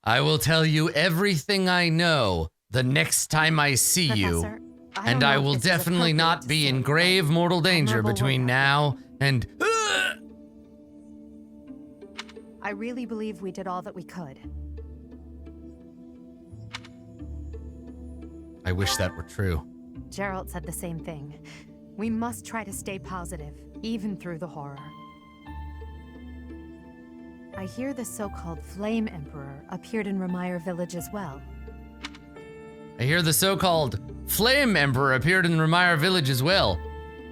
I will tell you everything I know the next time I see you. And I will definitely not be in grave mortal danger between now and... I really believe we did all that we could. I wish that were true. Geralt said the same thing. We must try to stay positive, even through the horror. I hear the so-called Flame Emperor appeared in Remire Village as well. I hear the so-called Flame Emperor appeared in Remire Village as well.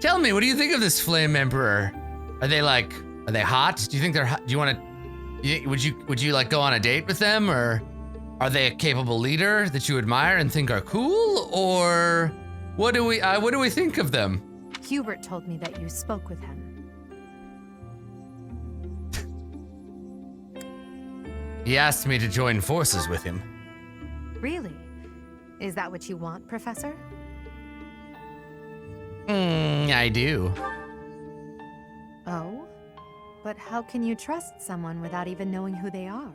Tell me, what do you think of this Flame Emperor? Are they hot? Do you think they're hot? Do you want to, would you like go on a date with them, or are they a capable leader that you admire and think are cool, or what do we think of them? Hubert told me that you spoke with him. He asked me to join forces with him. Really? Is that what you want, Professor? I do. Oh? But how can you trust someone without even knowing who they are?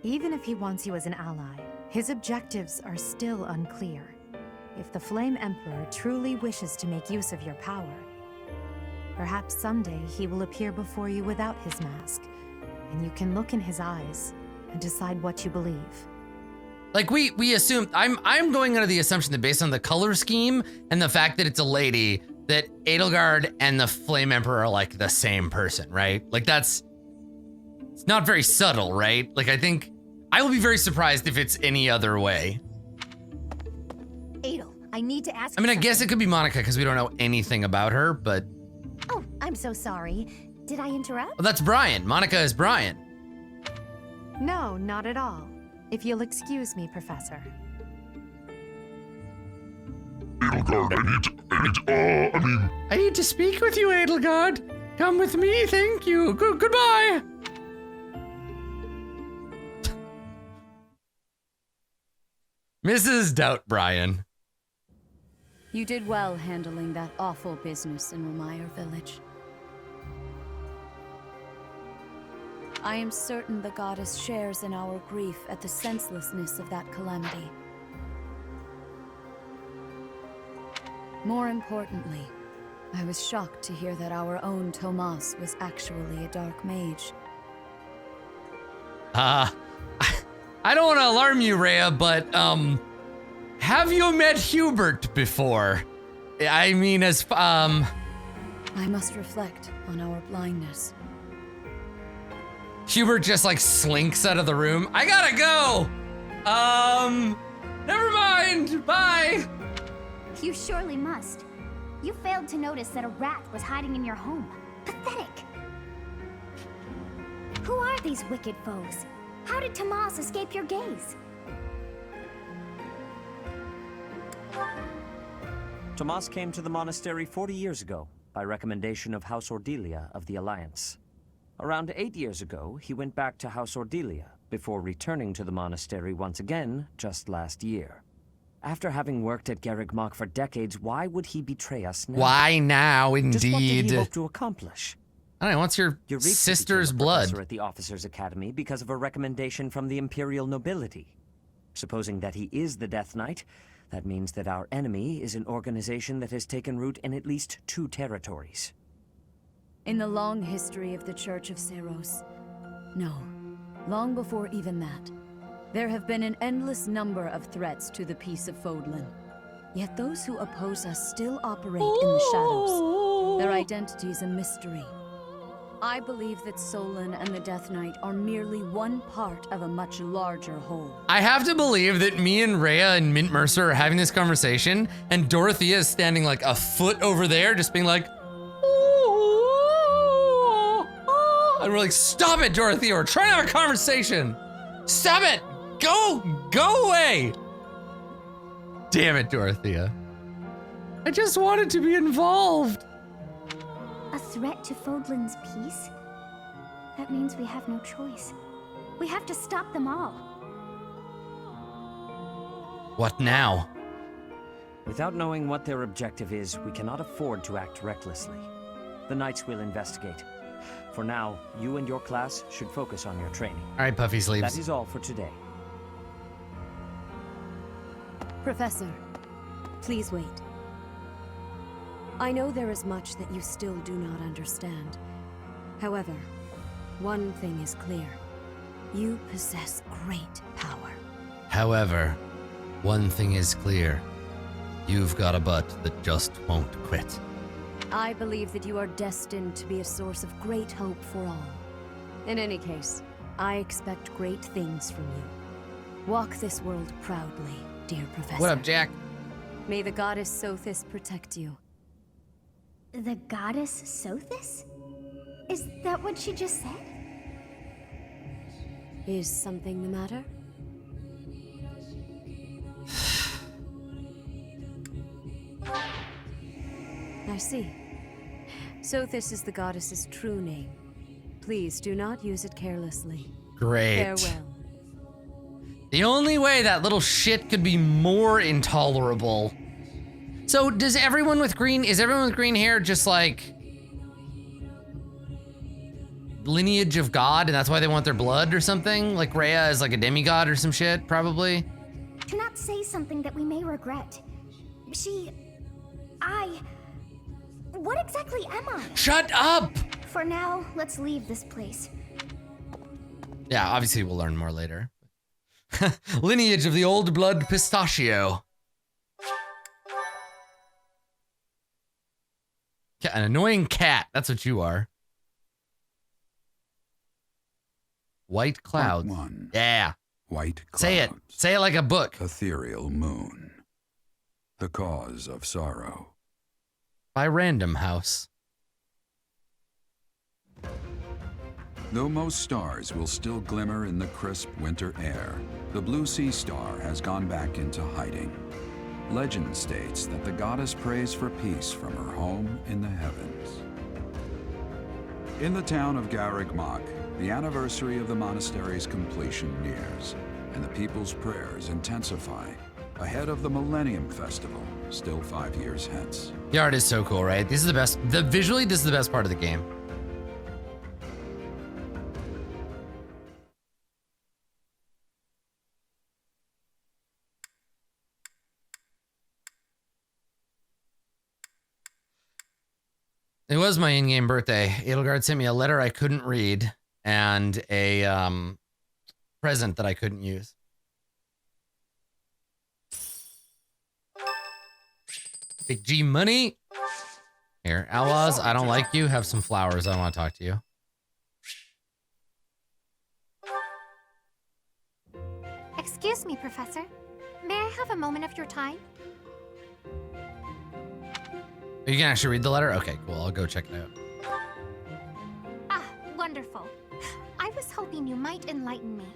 Even if he wants you as an ally, his objectives are still unclear. If the Flame Emperor truly wishes to make use of your power, perhaps someday he will appear before you without his mask, and you can look in his eyes and decide what you believe. Like we assume, I'm going under the assumption that based on the color scheme and the fact that it's a lady, that Edelgard and the Flame Emperor are like the same person, right? Like it's not very subtle, right? Like I think, I will be very surprised if it's any other way. Adel, I need to ask I mean, I you guess it could be Monica because we don't know anything about her, but... Oh, I'm so sorry. Did I interrupt? Oh, that's Brian. Monica is Brian. No, not at all. If you'll excuse me, Professor. Edelgard, I need to speak with you, Edelgard. Come with me, thank you. Goodbye. Mrs. Doubt Brian. You did well handling that awful business in Remire Village. I am certain the goddess shares in our grief at the senselessness of that calamity. More importantly, I was shocked to hear that our own Tomas was actually a dark mage. I don't want to alarm you, Rhea, but, have you met Hubert before? I mean, I must reflect on our blindness. Hubert just like slinks out of the room. I gotta go! Never mind, bye! You surely must. You failed to notice that a rat was hiding in your home. Pathetic. Who are these wicked foes? How did Tomas escape your gaze? Tomas came to the monastery 40 years ago, by recommendation of House Ordelia of the Alliance. Around 8 years ago, he went back to House Ordelia, before returning to the monastery once again, just last year. After having worked at Garreg Mach for decades, why would he betray us now? Why now, indeed? Just what did he hope to accomplish? I don't know, what's your sister's blood? At the Officers' Academy because of a recommendation from the Imperial nobility. Supposing that he is the Death Knight, that means that our enemy is an organization that has taken root in at least 2 territories. In the long history of the Church of Seiros, no, long before even that, there have been an endless number of threats to the peace of Fodlan. Yet those who oppose us still operate in the shadows. Their identity's a mystery. I believe that Solon and the Death Knight are merely one part of a much larger whole. I have to believe that me and Rhea and Mint Mercer are having this conversation, and Dorothea is standing like a foot over there, just being like, and we're like, stop it, Dorothea, we're trying to have a conversation. Stop it, go away. Damn it, Dorothea. I just wanted to be involved. A threat to Fodlan's peace? That means we have no choice. We have to stop them all. What now? Without knowing what their objective is, we cannot afford to act recklessly. The Knights will investigate. For now, you and your class should focus on your training. All right, puffy sleeves. That is all for today. Professor, please wait. I know there is much that you still do not understand. However, one thing is clear. You possess great power. However, one thing is clear. You've got a butt that just won't quit. I believe that you are destined to be a source of great hope for all. In any case, I expect great things from you. Walk this world proudly, dear Professor. What up, Jack? May the goddess Sothis protect you. The goddess Sothis? Is that what she just said? Is something the matter? I see. Sothis is the goddess's true name. Please do not use it carelessly. Great. Farewell. The only way that little shit could be more intolerable. So is everyone with green hair just like lineage of God and that's why they want their blood or something? Like Rhea is like a demigod or some shit, probably? Do not say something that we may regret. What exactly am I? Shut up! For now, let's leave this place. Yeah, obviously we'll learn more later. Lineage of the old blood pistachio. An annoying cat, that's what you are. White clouds. Part 1. Yeah. White clouds. Say it. Say it like a book. Ethereal moon. The cause of sorrow. By Random House. Though most stars will still glimmer in the crisp winter air, the blue sea star has gone back into hiding. Legend states that the goddess prays for peace from her home in the heavens. In the town of Garreg Mach, the anniversary of the monastery's completion nears, and the people's prayers intensify ahead of the Millennium Festival, still 5 years hence. The art is so cool, right? This is the best. Visually, this is the best part of the game. It was my in-game birthday. Edelgard sent me a letter I couldn't read and a present that I couldn't use. Big G money. Here, Outlaws, I don't like you. Have some flowers. I want to talk to you. Excuse me, Professor. May I have a moment of your time? You can actually read the letter? Okay, cool. I'll go check it out. Ah, wonderful. I was hoping you might enlighten me.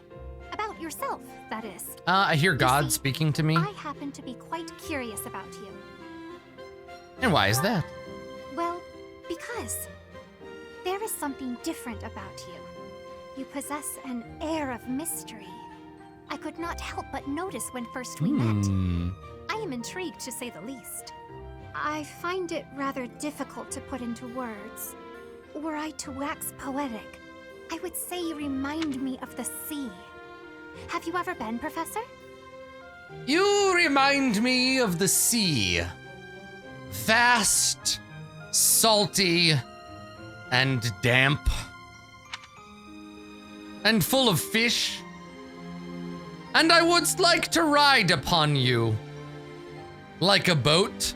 About yourself, that is. I hear You God see, speaking to me. I happen to be quite curious about you. And why is that? Well, because there is something different about you. You possess an air of mystery. I could not help but notice when first we met. I am intrigued, to say the least. I find it rather difficult to put into words. Were I to wax poetic, I would say you remind me of the sea. Have you ever been, Professor? You remind me of the sea. Vast, salty, and damp. And full of fish. And I would like to ride upon you. Like a boat.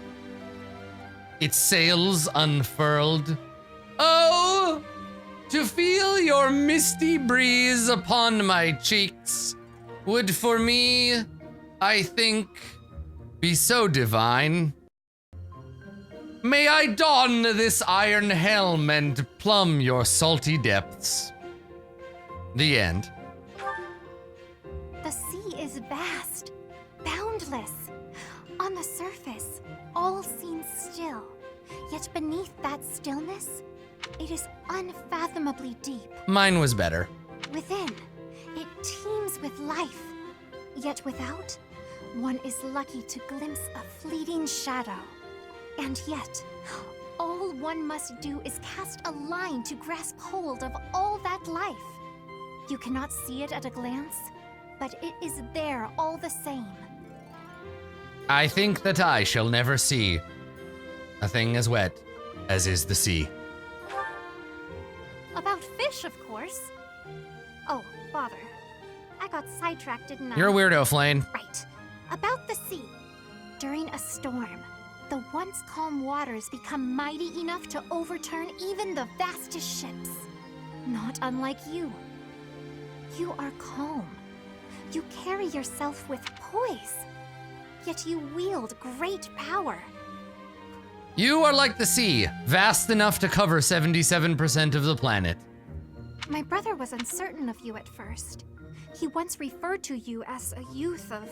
Its sails unfurled. Oh, to feel your misty breeze upon my cheeks would for me, I think, be so divine. May I don this iron helm and plumb your salty depths. The end. The sea is vast, boundless. On the surface, all seems still. Yet beneath that stillness, it is unfathomably deep. Mine was better. Within, it teems with life. Yet without, one is lucky to glimpse a fleeting shadow. And yet, all one must do is cast a line to grasp hold of all that life. You cannot see it at a glance, but it is there all the same. I think that I shall never see a thing as wet as is the sea. About fish, of course. Oh, bother. I got sidetracked, didn't I? You're a weirdo, Flane. Right. About the sea. During a storm, the once calm waters become mighty enough to overturn even the vastest ships. Not unlike you. You are calm. You carry yourself with poise. Yet you wield great power. You are like the sea, vast enough to cover 77% of the planet. My brother was uncertain of you at first. He once referred to you as a youth of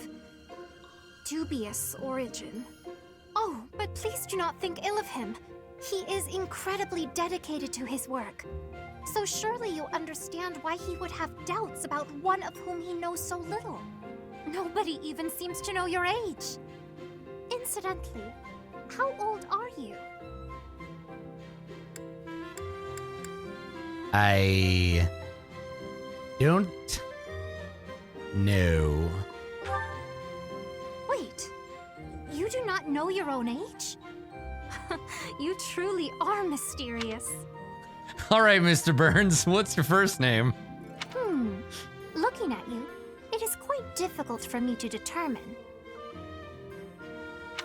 dubious origin. Oh, but please do not think ill of him. He is incredibly dedicated to his work. So surely you understand why he would have doubts about one of whom he knows so little. Nobody even seems to know your age. Incidentally, how old are you? I don't know. Wait, you do not know your own age? You truly are mysterious. All right, Mr. Burns, what's your first name? Looking at you, it is quite difficult for me to determine.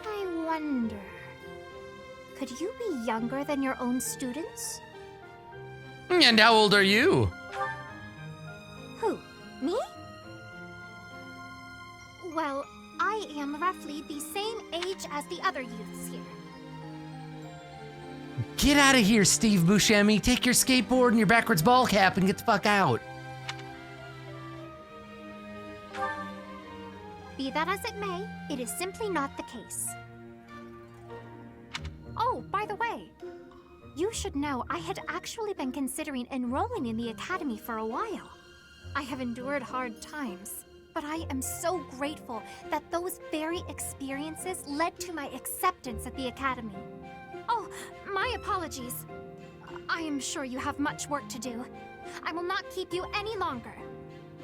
I wonder, could you be younger than your own students? And how old are you? Who, me? Well, I am roughly the same age as the other youths here. Get out of here, Steve Buscemi. Take your skateboard and your backwards ball cap and get the fuck out. Be that as it may, it is simply not the case. Oh, by the way, you should know I had actually been considering enrolling in the academy for a while. I have endured hard times, but I am so grateful that those very experiences led to my acceptance at the academy. Oh, my apologies. I am sure you have much work to do. I will not keep you any longer.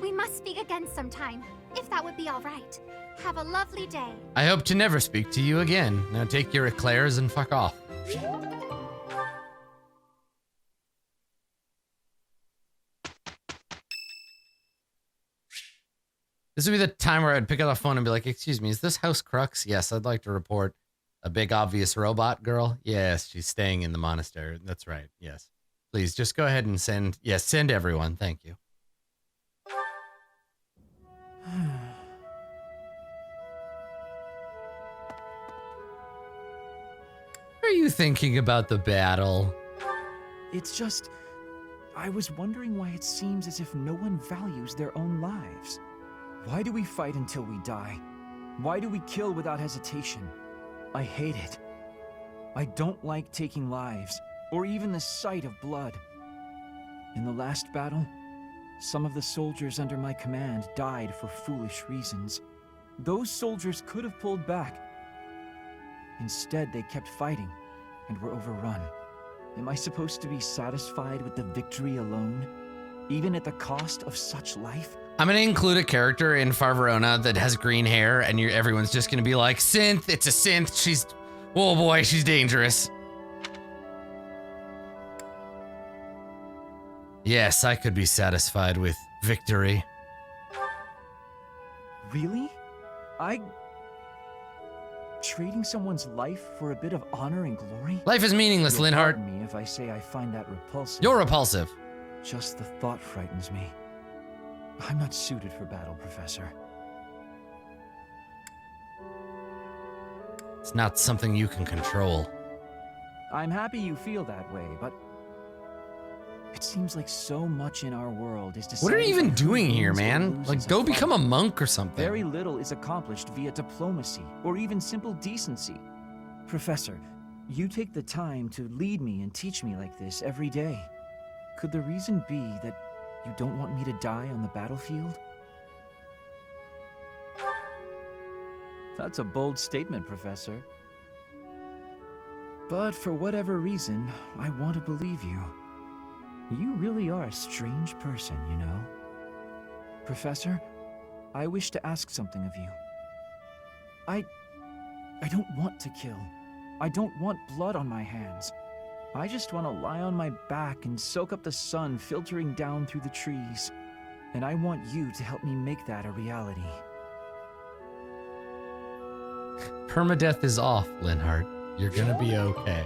We must speak again sometime, if that would be all right. Have a lovely day. I hope to never speak to you again. Now take your eclairs and fuck off. This would be the time where I'd pick up the phone and be like, excuse me, is this House Crux? Yes, I'd like to report a big obvious robot girl. Yes, she's staying in the monastery. That's right. Yes. Please just go ahead and send. Yes, send everyone. Thank you. What are you thinking about the battle? It's just, I was wondering why it seems as if no one values their own lives. Why do we fight until we die? Why do we kill without hesitation? I hate it. I don't like taking lives, or even the sight of blood. In the last battle, some of the soldiers under my command died for foolish reasons. Those soldiers could have pulled back. Instead, they kept fighting and were overrun. Am I supposed to be satisfied with the victory alone, even at the cost of such life? I'm gonna include a character in Far Verona that has green hair, and everyone's just gonna be like, synth, it's a synth, she's, oh boy, she's dangerous. Yes, I could be satisfied with victory. Really? Trading someone's life for a bit of honor and glory? Life is meaningless, You'll Linhart. pardon me if I say I find that repulsive. You're repulsive. Just the thought frightens me. I'm not suited for battle, Professor. It's not something you can control. I'm happy you feel that way, but it seems like so much in our world is decided. What are you even by who doing here, wins or man? loses Like, a go fight. become a monk or something. Very little is accomplished via diplomacy or even simple decency. Professor, you take the time to lead me and teach me like this every day. Could the reason be that you don't want me to die on the battlefield? That's a bold statement, Professor. But for whatever reason, I want to believe you. You really are a strange person, you know. Professor, I wish to ask something of you. I don't want to kill. I don't want blood on my hands. I just want to lie on my back and soak up the sun filtering down through the trees. And I want you to help me make that a reality. Permadeath is off, Linhardt. You're gonna be okay.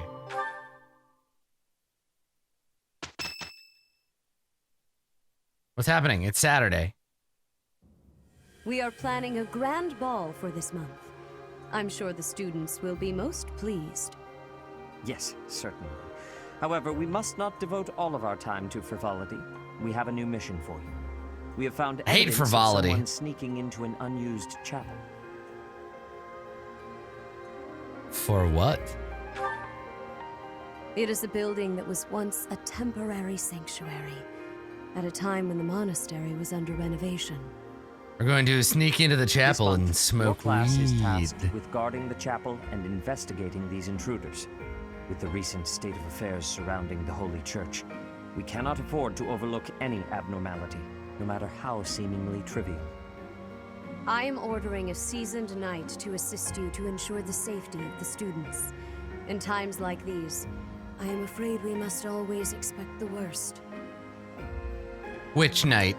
What's happening? It's Saturday. We are planning a grand ball for this month. I'm sure the students will be most pleased. Yes, certainly. However, we must not devote all of our time to frivolity. We have a new mission for you. We have found I hate evidence frivolity. of someone sneaking into an unused chapel. For what? It is a building that was once a temporary sanctuary, at a time when the monastery was under renovation. We're going to sneak into the chapel This month, and smoke your class is weed. tasked with guarding the chapel and investigating these intruders. With the recent state of affairs surrounding the Holy Church, we cannot afford to overlook any abnormality, no matter how seemingly trivial. I am ordering a seasoned knight to assist you to ensure the safety of the students. In times like these, I am afraid we must always expect the worst. Which night?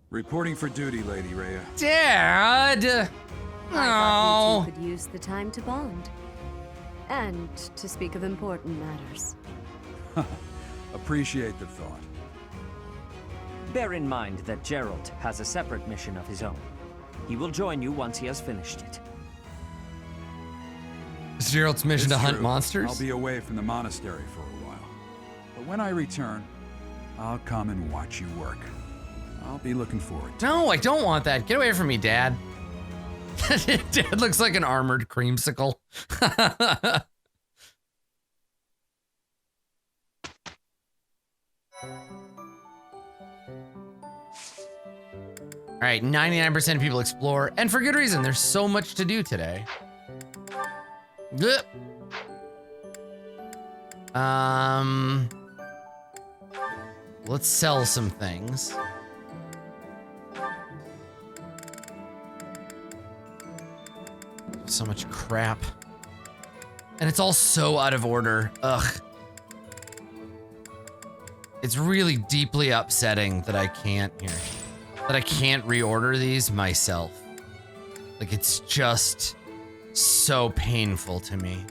Reporting for duty, Lady Rhea. Dad! I thought Oh. you two could use the time to bond. And to speak of important matters. Appreciate the thought. Bear in mind that Gerald has a separate mission of his own. He will join you once he has finished it. Is Gerald's mission It's to hunt true. monsters? I'll be away from the monastery for a while. But when I return, I'll come and watch you work. I'll be looking forward to it. No, I don't want that. Get away from me, Dad. Dad looks like an armored creamsicle. All right, 99% of people explore, and for good reason. There's so much to do today. Blech. Let's sell some things. So much crap. And it's all so out of order. Ugh. It's really deeply upsetting that I can't reorder these myself. Like, it's just so painful to me.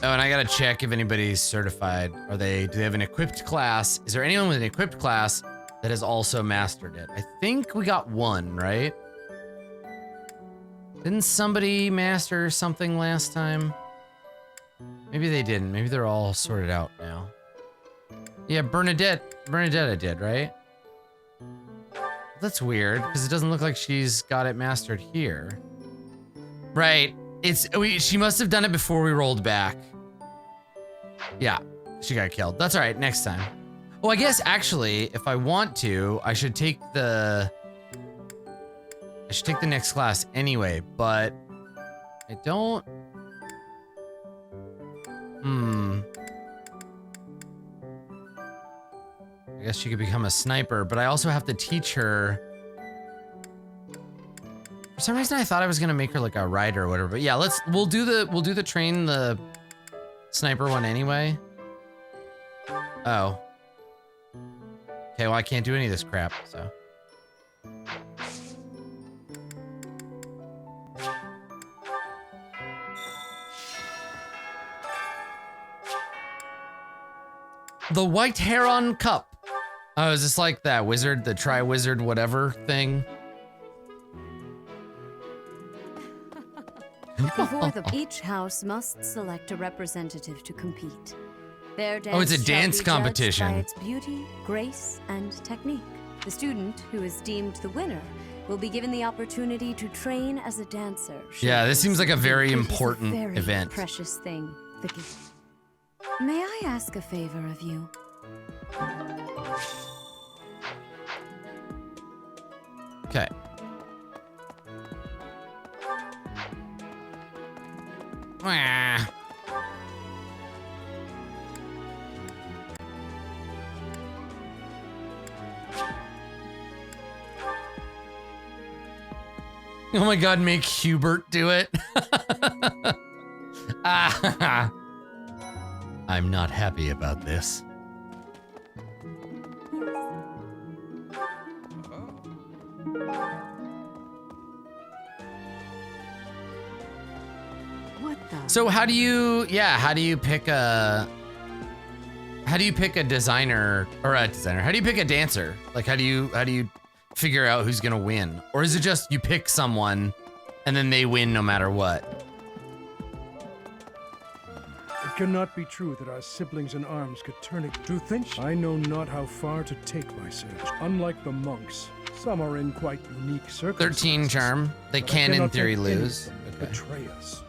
Oh, and I gotta check if anybody's certified. Do they have an equipped class? Is there anyone with an equipped class that has also mastered it? I think we got one, right? Didn't somebody master something last time? Maybe they didn't. Maybe they're all sorted out now. Yeah, Bernadette I did, right? That's weird, because it doesn't look like she's got it mastered here. Right. She must have done it before we rolled back. Yeah, she got killed. That's all right, next time. Oh, I guess actually, if I want to, I should take the next class anyway, but I don't. I guess she could become a sniper, but I also have to teach her. For some reason, I thought I was gonna make her like a rider or whatever. But yeah, we'll do the train the sniper one anyway. Oh. Okay, well I can't do any of this crap, so. The White Heron Cup. Oh, is this like that wizard, the tri-wizard whatever thing? Each house must select a representative to compete. Their dance Oh, it's a shall dance be judged competition. by its beauty, grace, and technique. The student who is deemed the winner will be given the opportunity to train as a dancer. Yeah, this seems like a very It is important very event. Precious thing. May I ask a favor of you? Okay. Wah. Oh my god, make Hubert do it. Ah, I'm not happy about this. What the? So how do you pick a designer or a designer? How do you pick a dancer? Like how do you figure out who's gonna win? Or is it just you pick someone and then they win no matter what? It cannot be true that our siblings in arms could turn it to think. I know not how far to take my search. Unlike the monks, some are in quite unique circumstances. 13 charm. They but I can in cannot theory take lose. anything to Okay. betray us.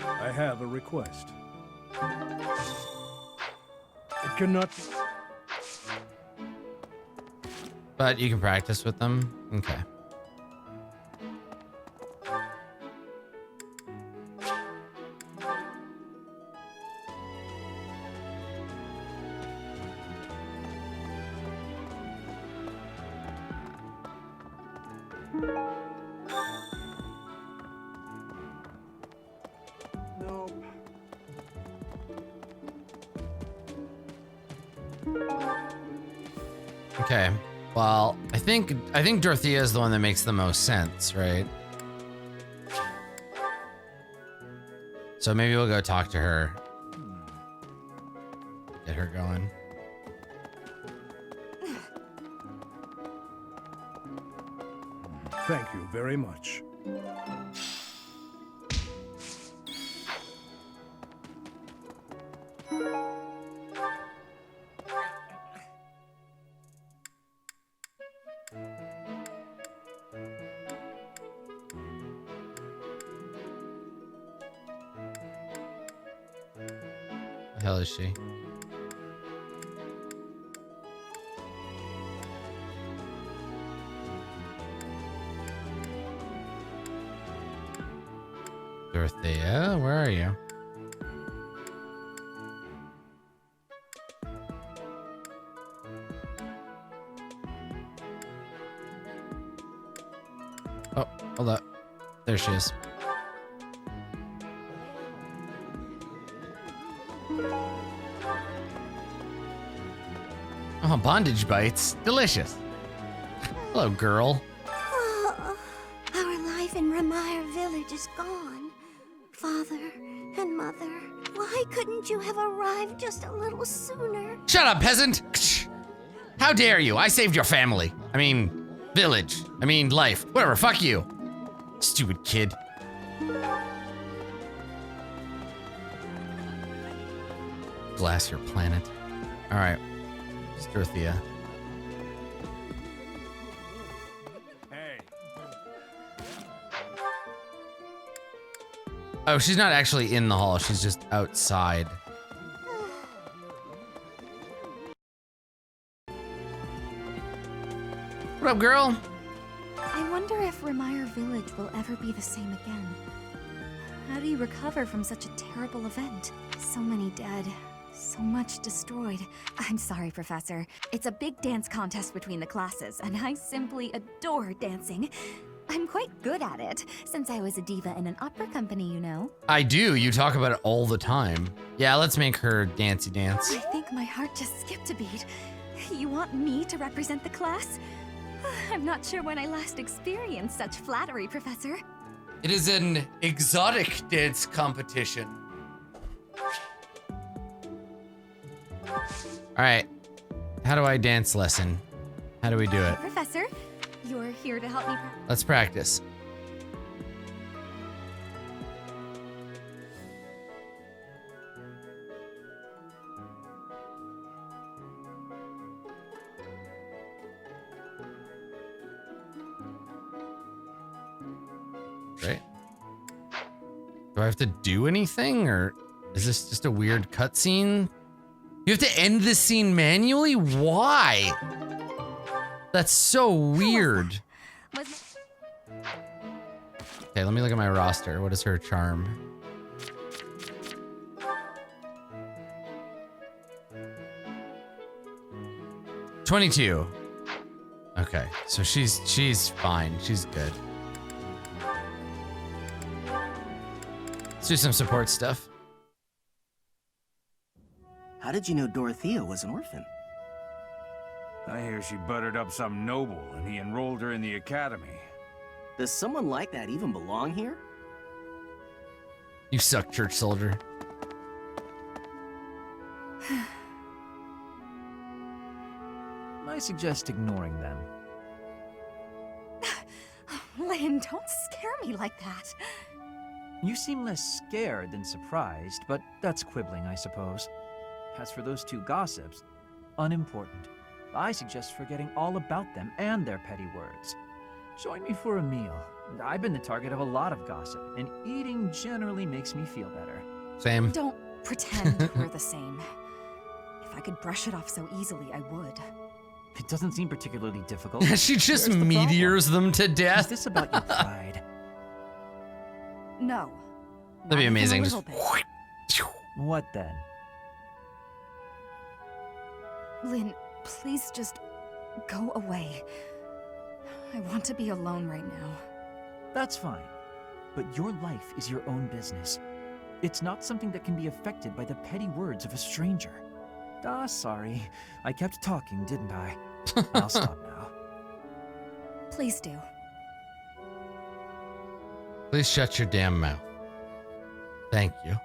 I have a request. It cannot be. But you can practice with them? Okay. Nope. Okay. Well, I think Dorothea is the one that makes the most sense, right? So maybe we'll go talk to her. Get her going. Thank you very much. The hell is she? Dorothea, where are you? Oh, hold up. There she is. Oh, bondage bites. Delicious. Hello, girl. Oh, our life in Ramire village is gone. Father and mother, why couldn't you have arrived just a little sooner? Shut up, peasant! How dare you? I saved your family. I mean, village. I mean, life. Whatever, fuck you. Stupid kid. Blast your planet. Alright. It's Dorothea. Hey. Oh, she's not actually in the hall. She's just outside. What up, girl? I wonder if Ramire Village will ever be the same again. How do you recover from such a terrible event? So many dead, so much destroyed. I'm sorry, Professor. It's a big dance contest between the classes, and I simply adore dancing. I'm quite good at it, since I was a diva in an opera company, you know. I do. You talk about it all the time. Yeah, let's make her dancey dance. I think my heart just skipped a beat. You want me to represent the class? I'm not sure when I last experienced such flattery, Professor. It is an exotic dance competition. All right. How do I dance lesson? How do we do it? Professor, you're here to help me. Let's practice. right? Do I have to do anything, or is this just a weird cutscene? You have to end this scene manually? Why? That's so weird. Okay, let me look at my roster. What is her charm? $22. Okay, so she's fine. She's good. Let's do some support stuff. How did you know Dorothea was an orphan? I hear she buttered up some noble and he enrolled her in the academy. Does someone like that even belong here? You suck, church soldier. I suggest ignoring them. Lynn, don't scare me like that. You seem less scared than surprised, but that's quibbling, I suppose. As for those two gossips, unimportant. I suggest forgetting all about them and their petty words. Join me for a meal. I've been the target of a lot of gossip, and eating generally makes me feel better. Same. Don't pretend we're the same. If I could brush it off so easily, I would. It doesn't seem particularly difficult. She just Where's the meteors problem? them to Is death. this about your pride? No. That'd be Not even amazing. a Just little bit. What then? Lynn, please just go away. I want to be alone right now. That's fine. But your life is your own business. It's not something that can be affected by the petty words of a stranger. Sorry. I kept talking, didn't I? I'll stop now. Please do. Please shut your damn mouth. Thank you.